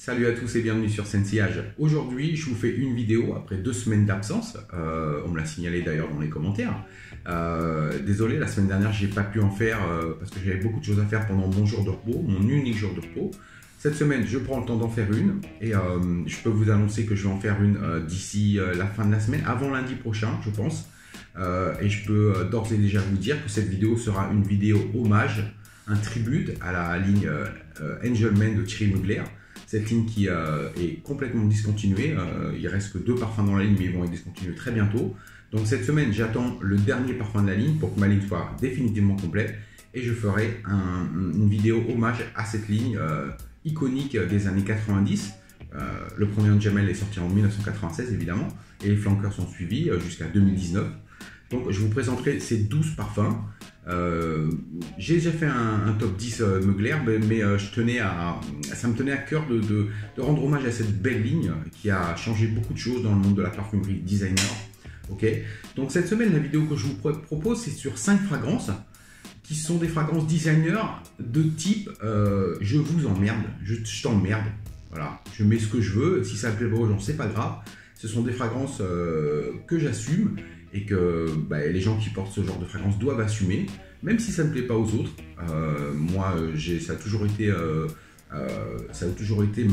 Salut à tous et bienvenue sur Sensillage. Aujourd'hui, je vous fais une vidéo après 2 semaines d'absence. On me l'a signalé d'ailleurs dans les commentaires. Désolé, la semaine dernière, j'ai pas pu en faire parce que j'avais beaucoup de choses à faire pendant mon jour de repos, mon unique jour de repos. Cette semaine, je prends le temps d'en faire une et je peux vous annoncer que je vais en faire une d'ici la fin de la semaine, avant lundi prochain, je pense. Et je peux d'ores et déjà vous dire que cette vidéo sera une vidéo hommage, un tribute à la ligne Angelman de Thierry Mugler. Cette ligne qui est complètement discontinuée, il reste que 2 parfums dans la ligne, mais ils vont être discontinués très bientôt. Donc cette semaine, j'attends le dernier parfum de la ligne pour que ma ligne soit définitivement complète. Et je ferai une vidéo hommage à cette ligne iconique des années 90. Le premier Angelman est sorti en 1996 évidemment, et les flankers sont suivis jusqu'à 2019. Donc je vous présenterai ces 12 parfums. J'ai déjà fait un top 10 Mugler, mais ça me tenait à cœur de rendre hommage à cette belle ligne qui a changé beaucoup de choses dans le monde de la parfumerie designer. Okay. Donc cette semaine, la vidéo que je vous propose, c'est sur 5 fragrances qui sont des fragrances designer de type je vous emmerde, je t'emmerde. Voilà, je mets ce que je veux, si ça plaît pas aux gens, c'est pas grave. Ce sont des fragrances que j'assume et que les gens qui portent ce genre de fragrance doivent assumer, même si ça ne plaît pas aux autres. Moi, ça a toujours été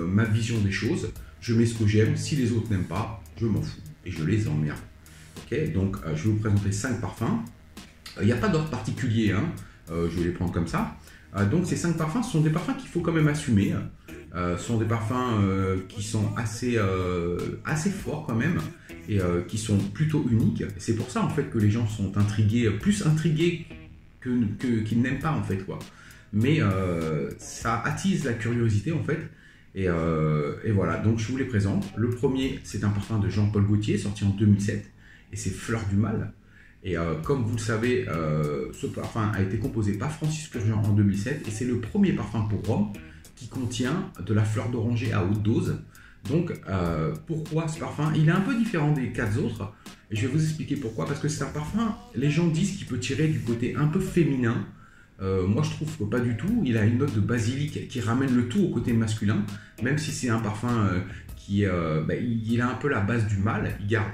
ma vision des choses. Je mets ce que j'aime, si les autres n'aiment pas, je m'en fous et je les emmerde. Okay, donc, je vais vous présenter 5 parfums. Il n'y a pas d'ordre particulier, hein. Je vais les prendre comme ça. Donc, ces 5 parfums, ce sont des parfums qu'il faut quand même assumer. Ce sont des parfums qui sont assez forts quand même et qui sont plutôt uniques. C'est pour ça en fait que les gens sont intrigués, plus intrigués qu'ils n'aiment pas en fait quoi. Mais ça attise la curiosité en fait. Et voilà, donc je vous les présente. Le premier, c'est un parfum de Jean-Paul Gaultier sorti en 2007 et c'est Fleur du Mal. Et comme vous le savez, ce parfum a été composé par Francis Kurkdjian en 2007 et c'est le premier parfum pour Rome qui contient de la fleur d'oranger à haute dose. Donc pourquoi ce parfum? Il est un peu différent des 4 autres et je vais vous expliquer pourquoi. Parce que c'est un parfum, les gens disent qu'il peut tirer du côté un peu féminin. Moi je trouve que pas du tout. Il a une note de basilic qui ramène le tout au côté masculin, même si c'est un parfum il a un peu la base du mâle. Il a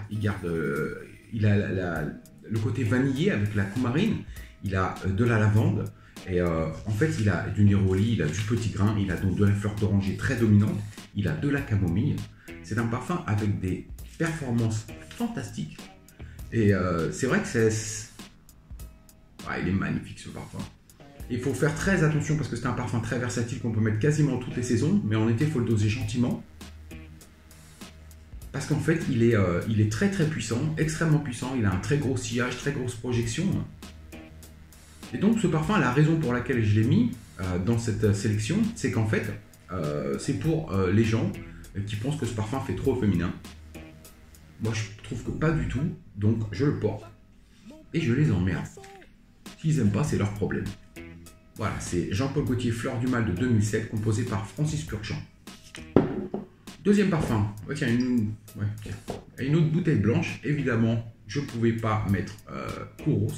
le côté vanillé avec la coumarine, il a de la lavande. Et en fait, il a du néroli, il a du petit grain, il a donc de la fleur d'oranger très dominante, il a de la camomille. C'est un parfum avec des performances fantastiques. Et c'est vrai que il est magnifique ce parfum. Il faut faire très attention parce que c'est un parfum très versatile qu'on peut mettre quasiment toutes les saisons, mais en été, il faut le doser gentiment. Parce qu'en fait, il est très très puissant, extrêmement puissant, il a un très gros sillage, très grosse projection. Et donc ce parfum, la raison pour laquelle je l'ai mis dans cette sélection, c'est qu'en fait, c'est pour les gens qui pensent que ce parfum fait trop féminin. Moi je trouve que pas du tout, donc je le porte et je les emmerde. S'ils n'aiment pas, c'est leur problème. Voilà, c'est Jean-Paul Gaultier Fleur du Mal de 2007, composé par Francis Kurkdjian. Deuxième parfum, tiens, une autre bouteille blanche, évidemment, je ne pouvais pas mettre Kouros.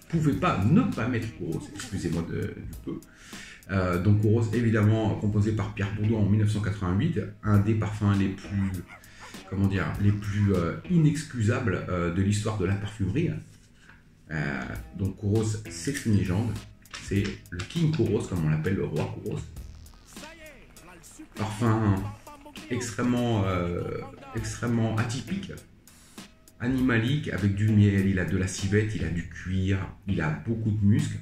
Pouvais pas ne pas mettre Kouros, excusez-moi du peu. Donc Kouros, évidemment, composé par Pierre Bourdieu en 1988, un des parfums les plus inexcusables de l'histoire de la parfumerie. Donc Kouros, c'est une légende, c'est le King Kouros, comme on l'appelle, le roi Kouros. Parfum extrêmement atypique, animalique, avec du miel, il a de la civette, il a du cuir, il a beaucoup de muscles.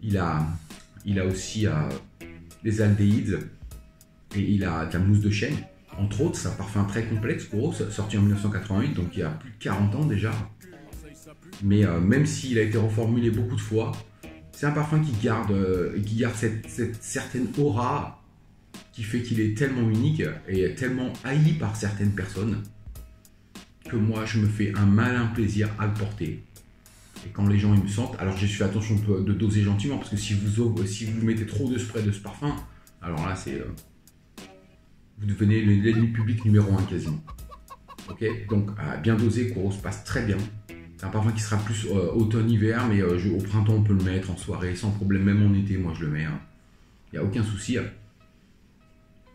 Il a aussi des aldéhydes et il a de la mousse de chêne. Entre autres, c'est un parfum très complexe, Kouros, sorti en 1988, donc il y a plus de 40 ans déjà. Mais même s'il a été reformulé beaucoup de fois, c'est un parfum qui garde cette certaine aura qui fait qu'il est tellement unique et tellement haï par certaines personnes que moi je me fais un malin plaisir à le porter. Et quand les gens ils me sentent, alors je suis attention de doser gentiment parce que si vous mettez trop de spray de ce parfum, alors là c'est vous devenez l'ennemi public numéro 1 quasiment. Ok, donc bien dosé, Kouros passe très bien. C'est un parfum qui sera plus automne-hiver, mais au printemps on peut le mettre en soirée sans problème, même en été moi je le mets. Il n'y a aucun souci.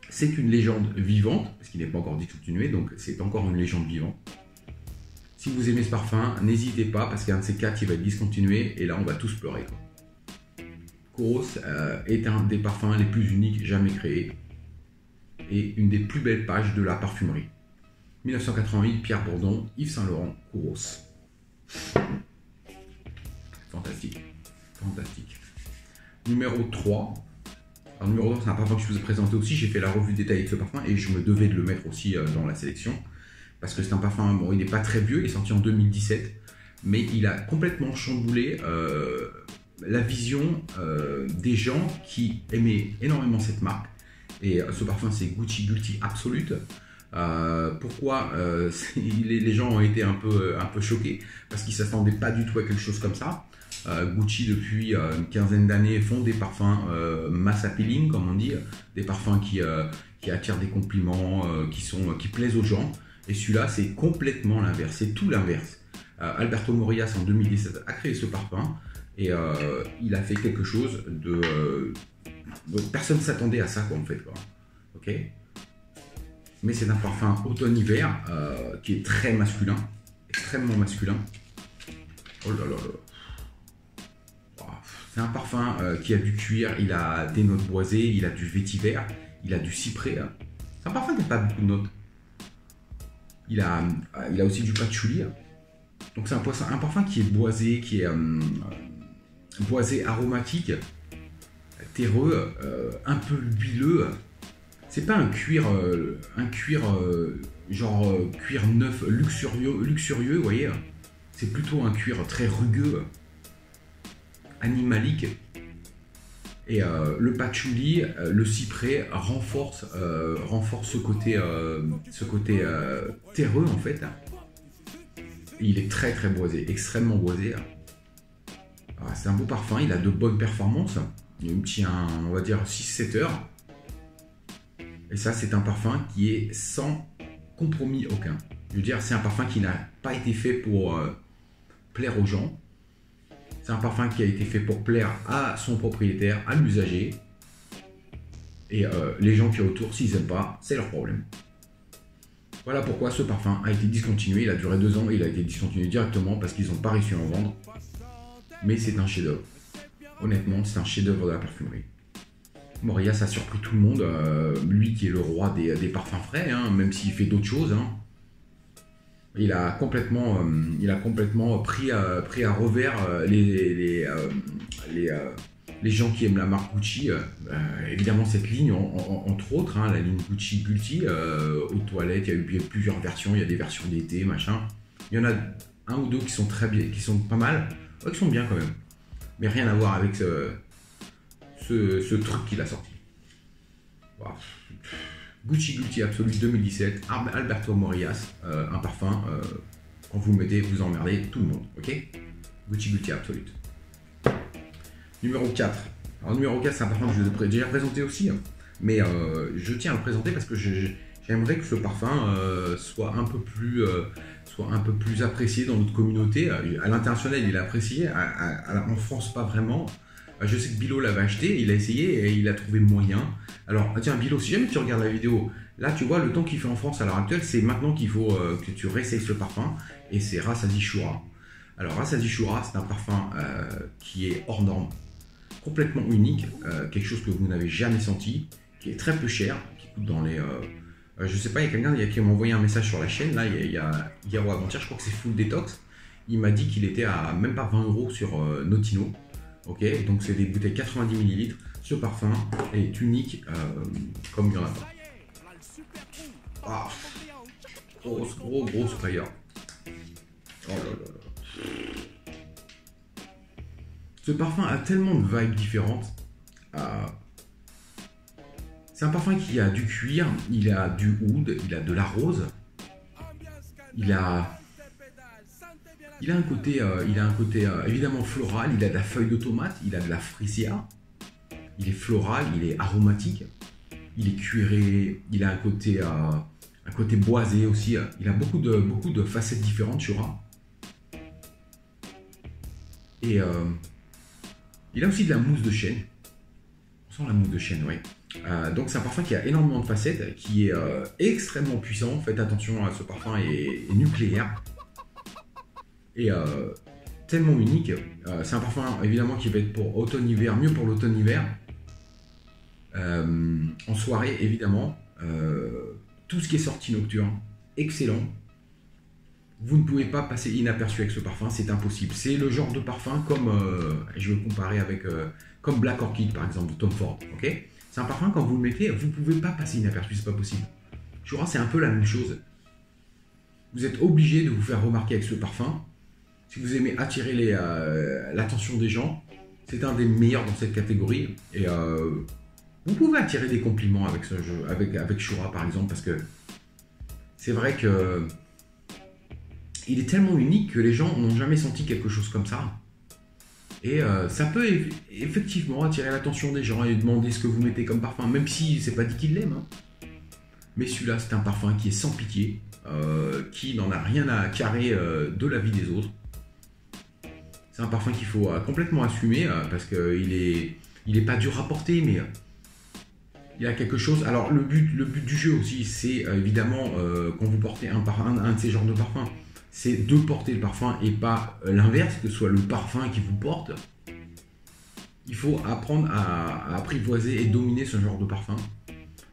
C'est une légende vivante, parce qu'il n'est pas encore discontinué, donc c'est encore une légende vivante. Si vous aimez ce parfum, n'hésitez pas, parce qu'un de ces quatre, il va être discontinué, et là, on va tous pleurer, quoi. Kouros est un des parfums les plus uniques jamais créés, et une des plus belles pages de la parfumerie. 1988, Pierre Bourdon, Yves Saint Laurent, Kouros. Fantastique, fantastique. Numéro 3. Alors, numéro 3, c'est un parfum que je vous ai présenté aussi. J'ai fait la revue détaillée de ce parfum et je me devais de le mettre aussi dans la sélection. Parce que c'est un parfum, bon, il n'est pas très vieux, il est sorti en 2017. Mais il a complètement chamboulé la vision des gens qui aimaient énormément cette marque. Et ce parfum, c'est Gucci Guilty Absolute. Pourquoi les gens ont été un peu choqués? Parce qu'ils ne s'attendaient pas du tout à quelque chose comme ça. Gucci, depuis une quinzaine d'années, font des parfums mass appealing, comme on dit, des parfums qui attirent des compliments, qui plaisent aux gens. Et celui-là, c'est complètement l'inverse, c'est tout l'inverse. Alberto Morillas, en 2017, a créé ce parfum et il a fait quelque chose de... personne ne s'attendait à ça, quoi, en fait, quoi. Ok. Mais c'est un parfum automne-hiver qui est très masculin, extrêmement masculin. Oh là là là. C'est un parfum qui a du cuir, il a des notes boisées, il a du vétiver, il a du cyprès. C'est un parfum qui n'a pas beaucoup de notes. Il a aussi du patchouli. Donc c'est un parfum qui est boisé, qui est boisé aromatique, terreux, un peu huileux. C'est pas un cuir genre cuir neuf luxurieux, vous voyez. C'est plutôt un cuir très rugueux, animalique. Et le patchouli, le cyprès renforce ce côté terreux en fait. Il est très très boisé, extrêmement boisé. C'est un beau parfum, il a de bonnes performances. Il me tient, on va dire, 6-7 heures. Et ça, c'est un parfum qui est sans compromis aucun. Je veux dire, c'est un parfum qui n'a pas été fait pour plaire aux gens. C'est un parfum qui a été fait pour plaire à son propriétaire, à l'usager. Et les gens qui sont autour, s'ils n'aiment pas, c'est leur problème. Voilà pourquoi ce parfum a été discontinué. Il a duré 2 ans et il a été discontinué directement parce qu'ils n'ont pas réussi à en vendre. Mais c'est un chef-d'œuvre. Honnêtement, c'est un chef-d'œuvre de la parfumerie. Morillas a surpris tout le monde. Lui qui est le roi des parfums frais, hein, même s'il fait d'autres choses. Hein. Il a complètement pris à revers les gens qui aiment la marque Gucci. Évidemment, cette ligne, entre autres, hein, la ligne Gucci Guilty, aux toilettes, il y a eu plusieurs versions. Il y a des versions d'été, machin. Il y en a un ou deux qui sont très bien, qui sont pas mal, qui sont bien quand même. Mais rien à voir avec ce truc qu'il a sorti. Wow. Gucci Guilty Absolute 2017, Alberto Morillas, un parfum, quand vous le mettez, vous emmerdez tout le monde, ok? Gucci Guilty Absolute. Numéro 4. Alors numéro 4, c'est un parfum que je vous ai déjà présenté aussi, hein, mais je tiens à le présenter parce que j'aimerais que ce parfum soit un peu plus apprécié dans notre communauté. À l'international, il est apprécié, en France, pas vraiment. Je sais que Bilo l'avait acheté, il a essayé et il a trouvé moyen. Alors, tiens, Bilo, si jamais tu regardes la vidéo, là, tu vois, le temps qu'il fait en France à l'heure actuelle, c'est maintenant qu'il faut que tu réessayes ce parfum. Et c'est Rassadi Choura. Alors, Rassadi Choura, c'est un parfum qui est hors norme, complètement unique, quelque chose que vous n'avez jamais senti, qui est très peu cher, qui coûte dans les... je sais pas, il y a quelqu'un qui m'a envoyé un message sur la chaîne, là, hier ou avant-hier, je crois que c'est Full Detox. Il m'a dit qu'il était à même pas 20 € sur Notino. Ok, donc c'est des bouteilles 90 ml. Ce parfum est unique comme il n'y en a pas. Ah, gros sprayer. Oh là là. Ce parfum a tellement de vibes différentes. C'est un parfum qui a du cuir, il a du oud, il a de la rose. Il a un côté, évidemment floral, il a de la feuille de tomate, il a de la freesia, il est floral, il est aromatique, il est cuiré, il a un côté boisé aussi, il a beaucoup de facettes différentes, Choura. Et il a aussi de la mousse de chêne, on sent la mousse de chêne, oui. Donc c'est un parfum qui a énormément de facettes, qui est extrêmement puissant. Faites attention, ce parfum est nucléaire et tellement unique. C'est un parfum évidemment qui va être pour automne-hiver, mieux pour l'automne-hiver. En soirée évidemment, tout ce qui est sortie nocturne, excellent. Vous ne pouvez pas passer inaperçu avec ce parfum, c'est impossible. C'est le genre de parfum comme, je vais comparer avec, comme Black Orchid par exemple de Tom Ford, ok. C'est un parfum, quand vous le mettez, vous ne pouvez pas passer inaperçu, c'est pas possible. Je crois que c'est un peu la même chose. Vous êtes obligé de vous faire remarquer avec ce parfum. Si vous aimez attirer l'attention des gens, c'est un des meilleurs dans cette catégorie. Et vous pouvez attirer des compliments avec ce jeu, avec Shura par exemple, parce que c'est vrai que il est tellement unique que les gens n'ont jamais senti quelque chose comme ça. Et ça peut effectivement attirer l'attention des gens et demander ce que vous mettez comme parfum, même si c'est pas dit qu'ils l'aiment. Hein. Mais celui-là, c'est un parfum qui est sans pitié, qui n'en a rien à carrer de la vie des autres. C'est un parfum qu'il faut complètement assumer parce qu'il est pas dur à porter, mais il y a quelque chose. Alors le but du jeu aussi, c'est évidemment quand vous portez un de ces genres de parfums, c'est de porter le parfum et pas l'inverse, que ce soit le parfum qui vous porte. Il faut apprendre à apprivoiser et dominer ce genre de parfum.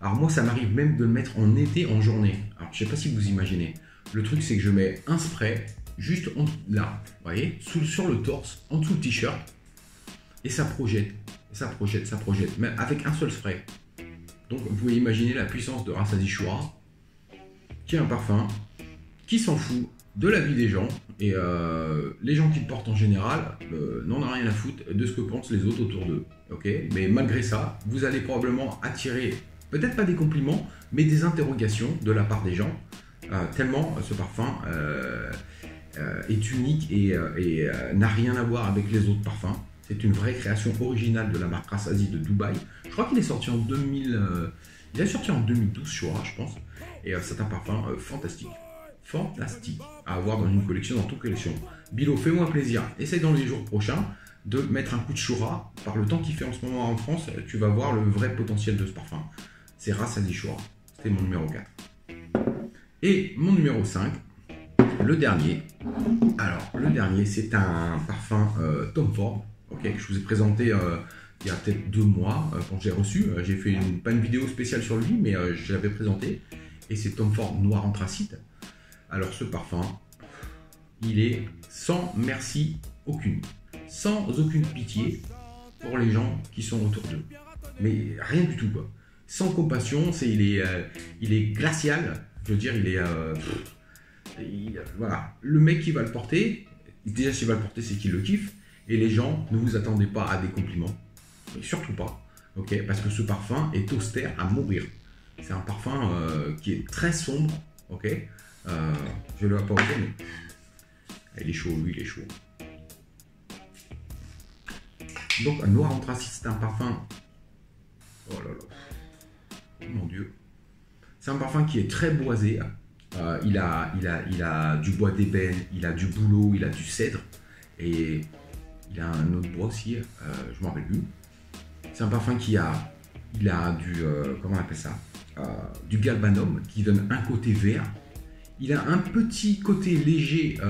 Alors moi, ça m'arrive même de le mettre en été, en journée. Alors je sais pas si vous imaginez. Le truc, c'est que je mets un spray juste là, vous voyez, sur le torse, en dessous le t-shirt, et ça projette, ça projette, ça projette, mais avec un seul spray. Donc vous pouvez imaginer la puissance de Rassadi Shura, qui est un parfum qui s'en fout de la vie des gens, et les gens qui le portent en général n'en ont rien à foutre de ce que pensent les autres autour d'eux. Okay, mais malgré ça, vous allez probablement attirer, peut-être pas des compliments, mais des interrogations de la part des gens, tellement ce parfum est unique et n'a rien à voir avec les autres parfums. C'est une vraie création originale de la marque Rassadi de Dubaï. Je crois qu'il est sorti en 2000, il est sorti en 2012, Shura, je pense, et c'est un parfum fantastique. Fantastique à avoir dans une collection, dans toute collection. Bilo, fais-moi plaisir, essaye dans les jours prochains de mettre un coup de Shura. Par le temps qu'il fait en ce moment en France, tu vas voir le vrai potentiel de ce parfum. C'est Rassadi Shura, c'était mon numéro 4. Et mon numéro 5, le dernier. Alors, le dernier, c'est un parfum Tom Ford, okay, que je vous ai présenté il y a peut-être 2 mois, quand j'ai reçu. J'ai fait pas une vidéo spéciale sur lui, mais je l'avais présenté. Et c'est Tom Ford Noir Anthracite. Alors ce parfum, il est sans merci aucune, sans aucune pitié pour les gens qui sont autour d'eux. Mais rien du tout quoi. Sans compassion, il est glacial. Je veux dire, voilà. Le mec qui va le porter, déjà s'il va le porter, c'est qu'il le kiffe. Et les gens, ne vous attendez pas à des compliments, mais surtout pas. Ok, parce que ce parfum est austère à mourir. C'est un parfum qui est très sombre. Ok. Je ne le vois pas ok, mais il est chaud, lui, il est chaud. Donc, un Noir Anthracite, c'est un parfum. Oh là là. Oh mon Dieu. C'est un parfum qui est très boisé. Il a du bois d'ébène, il a du bouleau, il a du cèdre. Et il a un autre bois aussi, je ne m'en rappelle plus. C'est un parfum qui a. Il a du. Comment on appelle ça, du galbanum qui donne un côté vert. Il a un petit côté léger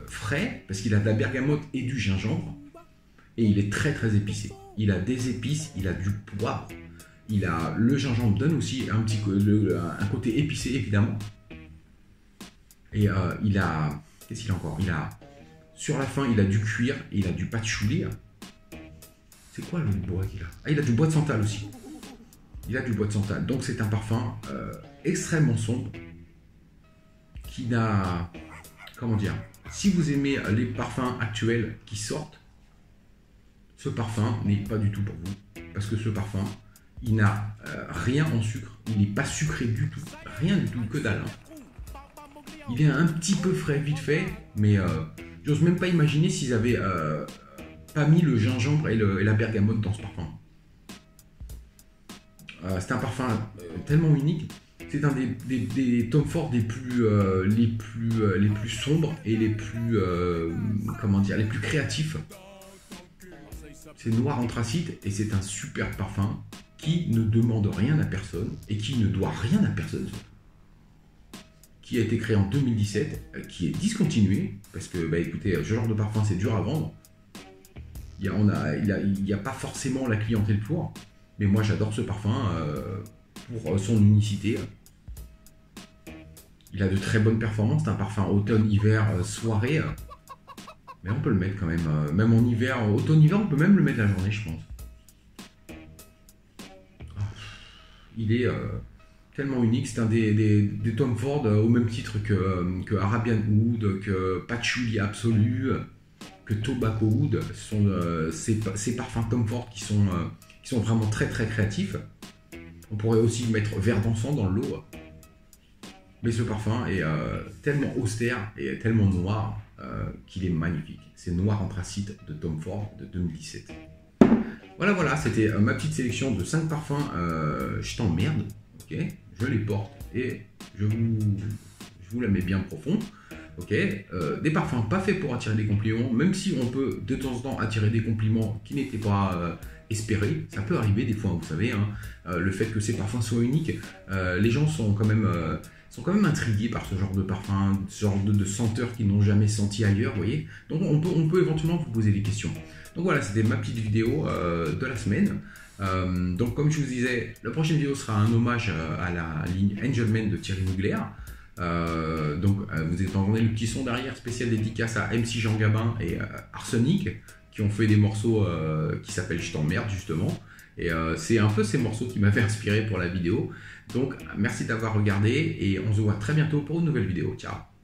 frais, parce qu'il a de la bergamote et du gingembre. Et il est très très épicé. Il a des épices, il a du poivre. Le gingembre donne aussi un côté épicé, évidemment. Et qu'est-ce qu'il a encore? Sur la fin, il a du cuir et il a du patchouli. C'est quoi le bois qu'il a? Ah, il a du bois de santal aussi. Il a du bois de santal. Donc c'est un parfum extrêmement sombre. Qui n'a, comment dire, si vous aimez les parfums actuels qui sortent, ce parfum n'est pas du tout pour vous, parce que ce parfum, il n'a rien en sucre, il n'est pas sucré du tout, rien du tout, que dalle. Hein. Il est un petit peu frais vite fait, mais j'ose même pas imaginer s'ils avaient pas mis le gingembre et la bergamote dans ce parfum. C'est un parfum tellement unique. C'est un des Tom Ford les plus sombres et les plus les plus créatifs. C'est Noir Anthracite et c'est un super parfum. qui ne demande rien à personne et qui ne doit rien à personne, qui a été créé en 2017, qui est discontinué, parce que, bah, écoutez, ce genre de parfum, c'est dur à vendre. Il n'y a pas forcément la clientèle pour, mais moi, j'adore ce parfum pour son unicité. Il a de très bonnes performances, c'est un parfum automne, hiver, soirée, mais on peut le mettre quand même, même en hiver, automne-hiver, on peut même le mettre la journée, je pense. Il est tellement unique, c'est un des Tom Ford au même titre que Arabian Oud, que Patchouli Absolu, que Tobacco Oud. Ce sont ces parfums Tom Ford qui sont vraiment très très créatifs. On pourrait aussi mettre verre d'encens dans le lot. Mais ce parfum est tellement austère et tellement noir qu'il est magnifique. C'est Noir Anthracite de Tom Ford de 2017. Voilà, c'était ma petite sélection de 5 parfums. Je t'emmerde, ok, je les porte et je vous la mets bien profond. Ok, des parfums pas faits pour attirer des compliments, même si on peut de temps en temps attirer des compliments qui n'étaient pas espérés. Ça peut arriver des fois, vous savez, hein, le fait que ces parfums soient uniques, les gens sont quand même intrigués par ce genre de parfum, ce genre de senteur qu'ils n'ont jamais senti ailleurs, vous voyez. Donc on peut éventuellement vous poser des questions. Donc voilà, c'était ma petite vidéo de la semaine. Donc comme je vous disais, la prochaine vidéo sera un hommage à la ligne Angelman de Thierry Mugler. Vous entendez le petit son derrière, spécial dédicace à MC Jean Gabin et Arsenic, qui ont fait des morceaux qui s'appellent Je t'emmerde justement. Et c'est un peu ces morceaux qui m'avaient inspiré pour la vidéo. Donc merci d'avoir regardé et on se voit très bientôt pour une nouvelle vidéo. Ciao.